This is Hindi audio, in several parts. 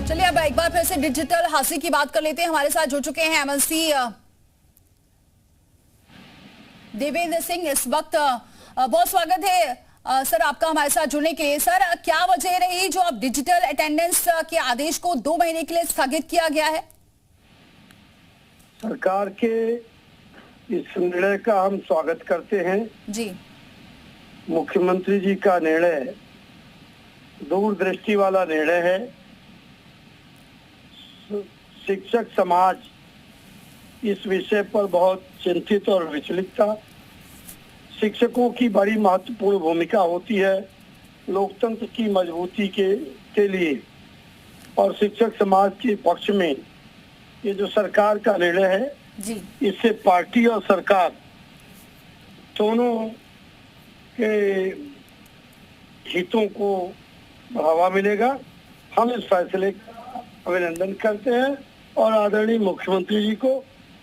चलिए अब एक बार फिर से डिजिटल हासिल की बात कर लेते हैं। हमारे साथ जुड़ चुके हैं एमएलसी देवेंद्र सिंह इस वक्त। बहुत स्वागत है सर आपका हमारे साथ जुड़ने के लिए। सर, क्या वजह रही जो अब डिजिटल अटेंडेंस के आदेश को 2 महीने के लिए स्थगित किया गया है? सरकार के इस निर्णय का हम स्वागत करते हैं जी। मुख्यमंत्री जी का निर्णय दूरदृष्टि वाला निर्णय है। शिक्षक समाज इस विषय पर बहुत चिंतित और विचलित था। शिक्षकों की बड़ी महत्वपूर्ण भूमिका होती है लोकतंत्र की मजबूती के लिए, और शिक्षक समाज के पक्ष में ये जो सरकार का निर्णय है जी। इससे पार्टी और सरकार दोनों के हितों को बढ़ावा मिलेगा। हम इस फैसले का अभिनंदन करते हैं और आदरणीय मुख्यमंत्री जी को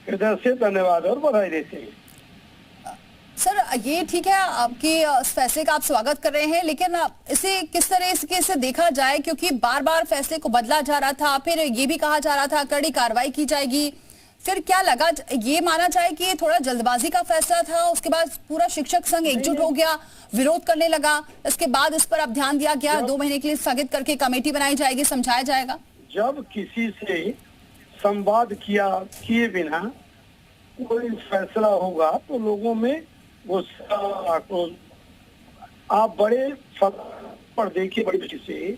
हृदय से धन्यवाद और बधाई देते हैं। सर, ये ठीक है आपके इस फैसले का आप स्वागत कर रहे हैं, लेकिन इसे किस तरह से देखा जाए, क्योंकि बार बार फैसले को बदला जा रहा था, फिर ये भी कहा जा रहा था कड़ी कार्रवाई की जाएगी। फिर क्या लगा, ये माना जाए कि ये थोड़ा जल्दबाजी का फैसला था, उसके बाद पूरा शिक्षक संघ एकजुट हो गया, विरोध करने लगा, इसके बाद इस पर अब ध्यान दिया गया, 2 महीने के लिए स्थगित करके कमेटी बनाई जाएगी, समझाया जाएगा। जब किसी से संवाद किए बिना कोई फैसला होगा तो लोगों में गुस्सा, आक्रोश। आप बड़े पर देखिए बड़ी दृष्टि से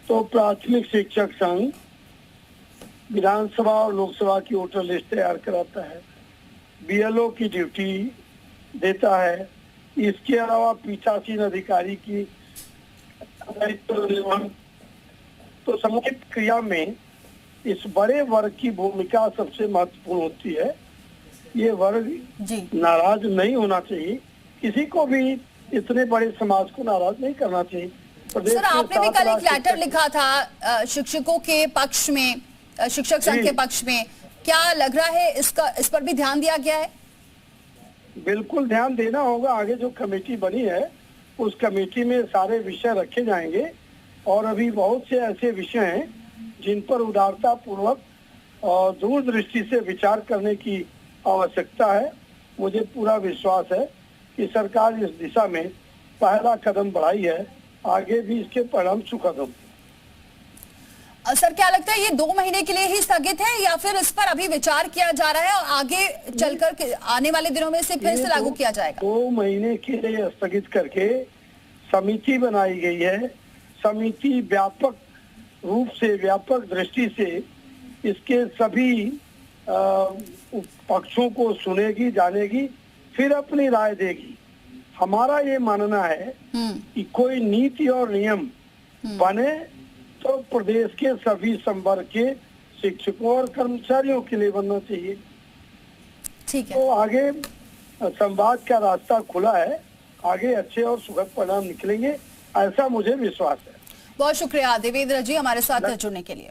तो प्राथमिक शिक्षक संघ विधानसभा और लोकसभा की वोटर लिस्ट तैयार कराता है, बीएलओ की ड्यूटी देता है, इसके अलावा पीठासीन अधिकारी की तो समुचित क्रिया में इस बड़े वर्ग की भूमिका सबसे महत्वपूर्ण होती है। ये वर्ग नाराज नहीं होना चाहिए, किसी को भी इतने बड़े समाज को नाराज नहीं करना चाहिए। सर, आपने भी कल एक लेटर लिखा था शिक्षकों के पक्ष में, शिक्षक संघ के पक्ष में, क्या लग रहा है इस पर भी ध्यान दिया गया है? बिल्कुल ध्यान देना होगा। आगे जो कमेटी बनी है उस कमेटी में सारे विषय रखे जाएंगे और अभी बहुत से ऐसे विषय हैं जिन पर उदारता पूर्वक और दूरदृष्टि से विचार करने की आवश्यकता है। मुझे पूरा विश्वास है कि सरकार इस दिशा में पहला कदम बढ़ाई है, आगे भी इसके परिणाम सुखद होंगे। सर, क्या लगता है ये 2 महीने के लिए ही स्थगित है या फिर इस पर अभी विचार किया जा रहा है और आगे चलकर आने वाले दिनों में इसे फिर से लागू किया जाएगा? 2 महीने के लिए स्थगित करके समिति बनाई गई है। समिति व्यापक रूप से, व्यापक दृष्टि से इसके सभी पक्षों को सुनेगी, जानेगी, फिर अपनी राय देगी। हमारा ये मानना है कि कोई नीति और नियम बने तो प्रदेश के सभी संवर्ग के शिक्षकों और कर्मचारियों के लिए बनना चाहिए। ठीक है। तो आगे संवाद का रास्ता खुला है, आगे अच्छे और सुखद परिणाम निकलेंगे, ऐसा मुझे विश्वास है। बहुत शुक्रिया देवेंद्र जी हमारे साथ जुड़ने के लिए।